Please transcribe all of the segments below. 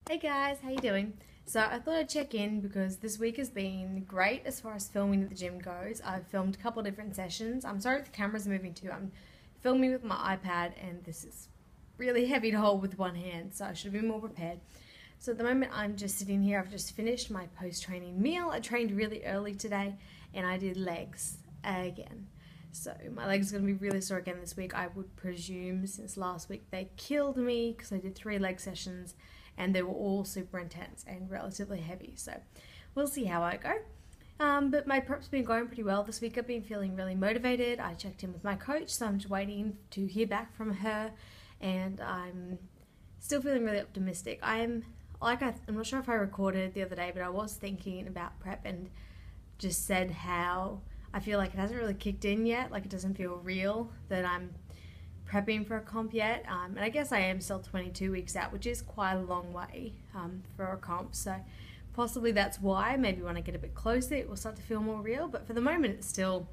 Hey guys, how you doing? So I thought I'd check in because this week has been great as far as filming at the gym goes. I've filmed a couple of different sessions. I'm sorry if the camera's moving too. I'm filming with my iPad and this is really heavy to hold with one hand, so I should have been more prepared. So at the moment I'm just sitting here. I've just finished my post-training meal. I trained really early today and I did legs again. So my legs are going to be really sore again this week, I would presume, since last week they killed me because I did 3 leg sessions and they were all super intense and relatively heavy. So we'll see how I go. But my prep's been going pretty well this week. I've been feeling really motivated. I checked in with my coach, so I'm just waiting to hear back from her, and I'm still feeling really optimistic. I'm not sure if I recorded the other day, but I was thinking about prep and just said how I feel like it hasn't really kicked in yet, like it doesn't feel real that I'm prepping for a comp yet, and I guess I am still 22 weeks out, which is quite a long way for a comp, so possibly that's why. Maybe when I get a bit closer it will start to feel more real, but for the moment it still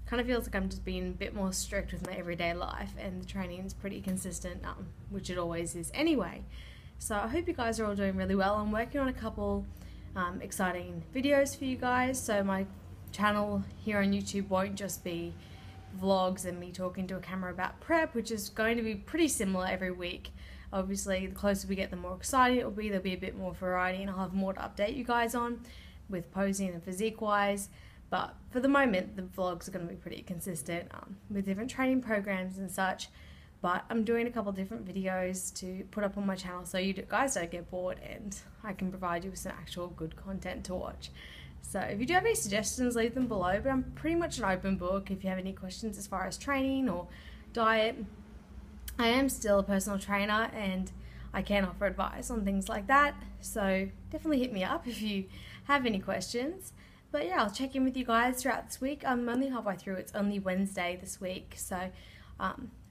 kind of feels like I'm just being a bit more strict with my everyday life, and the training is pretty consistent, which it always is anyway. So I hope you guys are all doing really well. I'm working on a couple exciting videos for you guys, so my channel here on YouTube won't just be vlogs and me talking to a camera about prep, which is going to be pretty similar every week. Obviously the closer we get, the more exciting it will be. There'll be a bit more variety and I'll have more to update you guys on with posing and physique wise, but for the moment the vlogs are going to be pretty consistent with different training programs and such. But I'm doing a couple different videos to put up on my channel so you guys don't get bored and I can provide you with some actual good content to watch. So if you do have any suggestions, leave them below, but I'm pretty much an open book if you have any questions as far as training or diet. I am still a personal trainer and I can offer advice on things like that, so definitely hit me up if you have any questions. But yeah, I'll check in with you guys throughout this week. I'm only halfway through. It's only Wednesday this week, so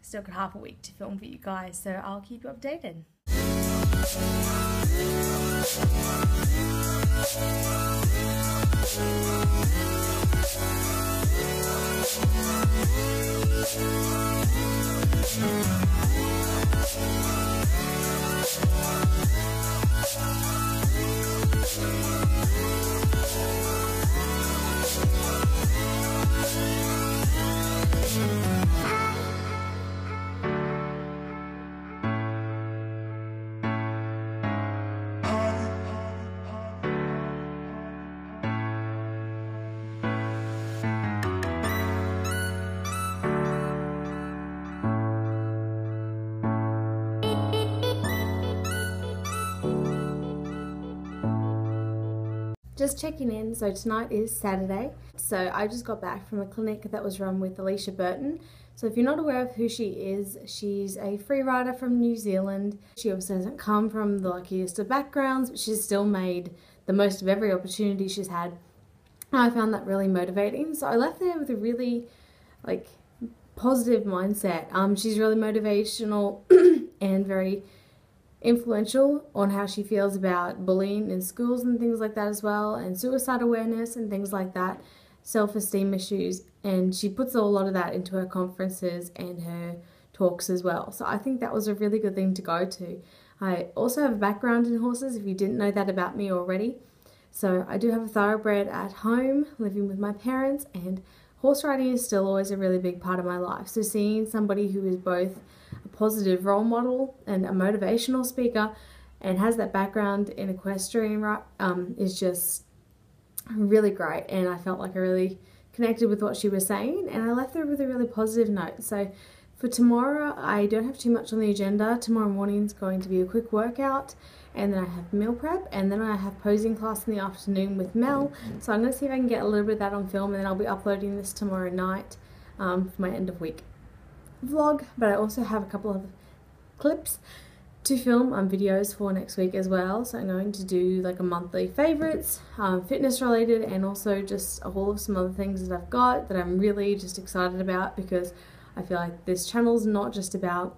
still got half a week to film for you guys, so I'll keep you updated. Just checking in, so tonight is Saturday, so I just got back from a clinic that was run with Alicia Burton. So if you're not aware of who she is, she's a free rider from New Zealand. She obviously doesn't come from the luckiest of backgrounds, but she's still made the most of every opportunity she's had. And I found that really motivating, so I left there with a really positive mindset. She's really motivational and very influential on how she feels about bullying in schools and things like that as well, and suicide awareness and things like that, self-esteem issues, and she puts a lot of that into her conferences and her talks as well. So I think that was a really good thing to go to. I also have a background in horses, if you didn't know that about me already. So I do have a thoroughbred at home, living with my parents, and horse riding is still always a really big part of my life. So seeing somebody who is both a positive role model and a motivational speaker and has that background in equestrian is just really great, and I felt like I really connected with what she was saying, and I left her with a really positive note. So for tomorrow I don't have too much on the agenda. Tomorrow morning is going to be a quick workout, and then I have meal prep, and then I have posing class in the afternoon with Mel. So I'm going to see if I can get a little bit of that on film, and then I'll be uploading this tomorrow night for my end of week vlog. But I also have a couple of clips to film videos for next week as well. So I'm going to do like a monthly favorites, fitness related, and also just a whole of some other things that I've got that I'm really just excited about, because I feel like this channel's not just about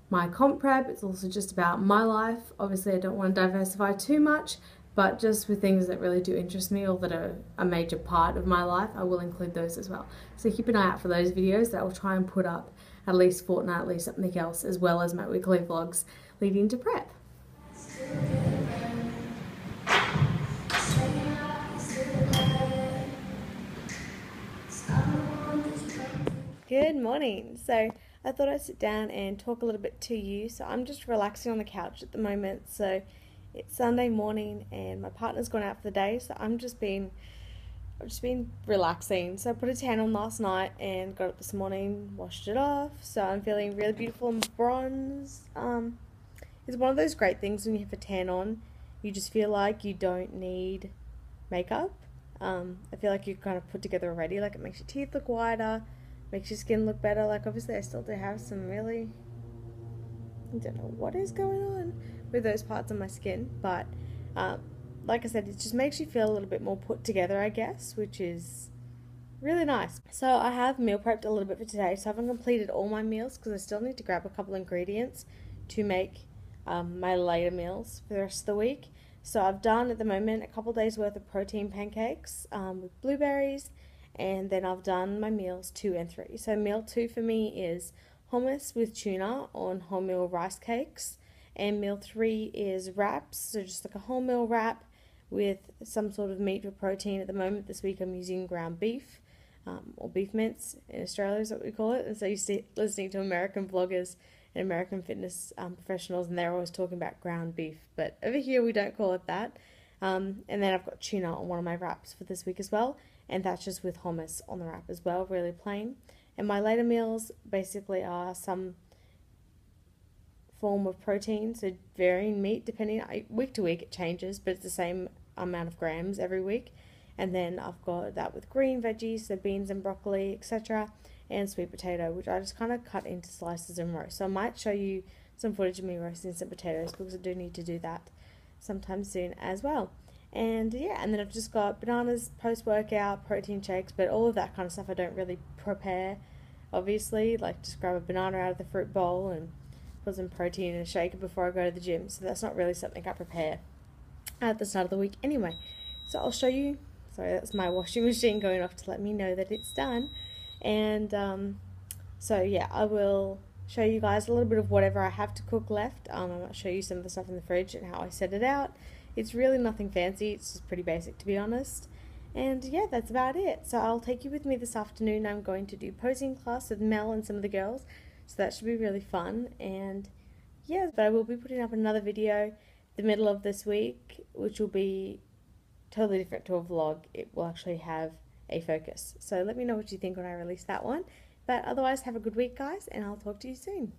my comp prep, it's also just about my life. Obviously I don't want to diversify too much, but just with things that really do interest me or that are a major part of my life, I will include those as well. So keep an eye out for those videos that I will try and put up at least fortnightly, something else, as well as my weekly vlogs leading to prep. Good morning. So I thought I'd sit down and talk a little bit to you. So I'm just relaxing on the couch at the moment. So it's Sunday morning and my partner's gone out for the day. So I've just been relaxing. So I put a tan on last night and got up this morning, washed it off. So I'm feeling really beautiful and bronze. It's one of those great things when you have a tan on. You just feel like you don't need makeup. I feel like you're kind of put together already. Like it makes your teeth look whiter, makes your skin look better. Like obviously I still do have some really, I don't know what is going on with those parts of my skin, but like I said, it just makes you feel a little bit more put together, I guess, which is really nice. So I have meal prepped a little bit for today, so I haven't completed all my meals because I still need to grab a couple ingredients to make my later meals for the rest of the week. So I've done at the moment a couple days worth of protein pancakes with blueberries, and then I've done my meals 2 and 3. So meal 2 for me is hummus with tuna on wholemeal rice cakes, and meal 3 is wraps, so just like a wholemeal wrap with some sort of meat for protein. At the moment this week I'm using ground beef, or beef mince in Australia is what we call it. And so you see, listening to American vloggers and American fitness professionals, and they're always talking about ground beef, but over here we don't call it that. And then I've got tuna on one of my wraps for this week as well, and that's just with hummus on the wrap as well, really plain. And my later meals basically are some form of protein, so varying meat depending week to week it changes, but it's the same amount of grams every week. And then I've got that with green veggies, so beans and broccoli, etc., and sweet potato, which I just kind of cut into slices and roast. So I might show you some footage of me roasting some potatoes because I do need to do that sometime soon as well. And yeah, and then I've just got bananas post-workout, protein shakes, but all of that kind of stuff I don't really prepare, obviously. Like just grab a banana out of the fruit bowl and put some protein in a shaker before I go to the gym. So that's not really something I prepare at the start of the week anyway. So I'll show you. Sorry, that's my washing machine going off to let me know that it's done. And so yeah, I will show you guys a little bit of whatever I have to cook left. I might show you some of the stuff in the fridge and how I set it out. It's really nothing fancy, it's just pretty basic to be honest. And yeah, that's about it. So I'll take you with me this afternoon. I'm going to do posing class with Mel and some of the girls, so that should be really fun. And yeah, but I will be putting up another video the middle of this week, which will be totally different to a vlog. It will actually have a focus. So let me know what you think when I release that one. But otherwise, have a good week, guys, and I'll talk to you soon.